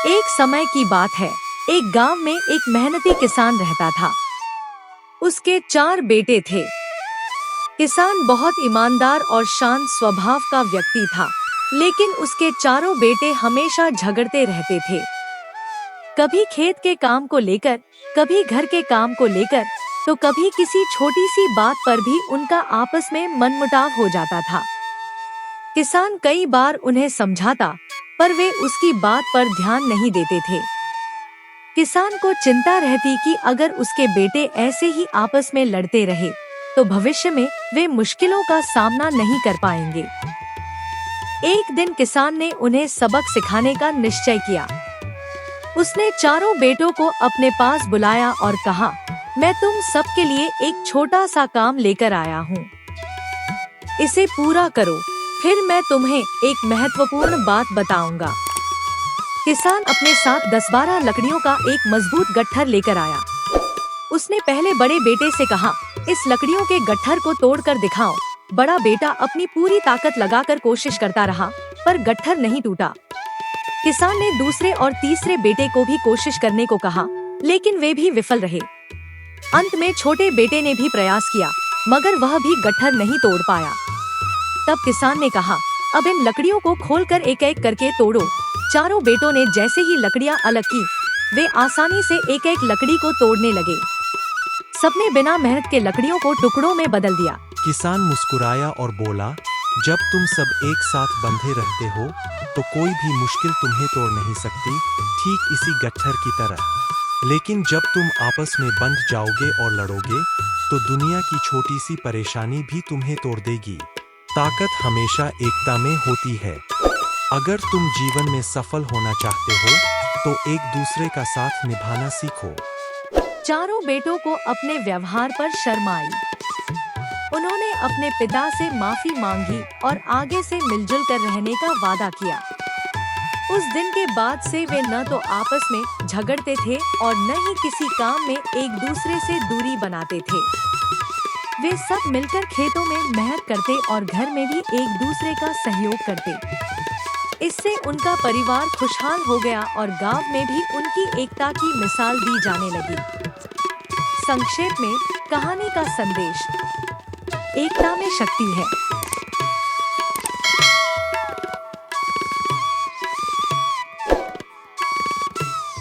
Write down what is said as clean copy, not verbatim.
एक समय की बात है। एक गांव में एक मेहनती किसान रहता था। उसके 4 बेटे थे। किसान बहुत ईमानदार और शांत स्वभाव का व्यक्ति था, लेकिन उसके चारों बेटे हमेशा झगड़ते रहते थे। कभी खेत के काम को लेकर, कभी घर के काम को लेकर, तो कभी किसी छोटी सी बात पर भी उनका आपस में मनमुटाव हो जाता था। किसान कई बार उन्हें समझाता, पर वे उसकी बात पर ध्यान नहीं देते थे। किसान को चिंता रहती कि अगर उसके बेटे ऐसे ही आपस में लड़ते रहे, तो भविष्य में वे मुश्किलों का सामना नहीं कर पाएंगे। एक दिन किसान ने उन्हें सबक सिखाने का निश्चय किया। उसने चारों बेटों को अपने पास बुलाया और कहा, मैं तुम सबके लिए एक छोटा सा काम लेकर आया हूँ। इसे पूरा करो, फिर मैं तुम्हें एक महत्वपूर्ण बात बताऊंगा। किसान अपने साथ 10-12 लकड़ियों का एक मजबूत गट्ठर लेकर आया। उसने पहले बड़े बेटे से कहा, इस लकड़ियों के गट्ठर को तोड़कर दिखाओ। बड़ा बेटा अपनी पूरी ताकत लगाकर कोशिश करता रहा, पर गट्ठर नहीं टूटा। किसान ने दूसरे और तीसरे बेटे को भी कोशिश करने को कहा, लेकिन वे भी विफल रहे। अंत में छोटे बेटे ने भी प्रयास किया, मगर वह भी गट्ठर नहीं तोड़ पाया। तब किसान ने कहा, अब इन लकड़ियों को खोलकर एक एक करके तोड़ो। चारों बेटों ने जैसे ही लकड़ियां अलग की, वे आसानी से एक एक लकड़ी को तोड़ने लगे। सबने बिना मेहनत के लकड़ियों को टुकड़ों में बदल दिया। किसान मुस्कुराया और बोला, जब तुम सब एक साथ बंधे रहते हो, तो कोई भी मुश्किल तुम्हें तोड़ नहीं सकती, ठीक इसी गट्ठर की तरह। लेकिन जब तुम आपस में बंध जाओगे और लड़ोगे, तो दुनिया की छोटी सी परेशानी भी तुम्हें तोड़ देगी। ताकत हमेशा एकता में होती है। अगर तुम जीवन में सफल होना चाहते हो, तो एक दूसरे का साथ निभाना सीखो। चारों बेटों को अपने व्यवहार पर शर्म आई। उन्होंने अपने पिता से माफी मांगी और आगे से मिलजुल कर रहने का वादा किया। उस दिन के बाद से वे न तो आपस में झगड़ते थे और न ही किसी काम में एक दूसरे से दूरी बनाते थे। वे सब मिलकर खेतों में मेहनत करते और घर में भी एक दूसरे का सहयोग करते। इससे उनका परिवार खुशहाल हो गया और गांव में भी उनकी एकता की मिसाल दी जाने लगी। संक्षेप में कहानी का संदेश: एकता में शक्ति है।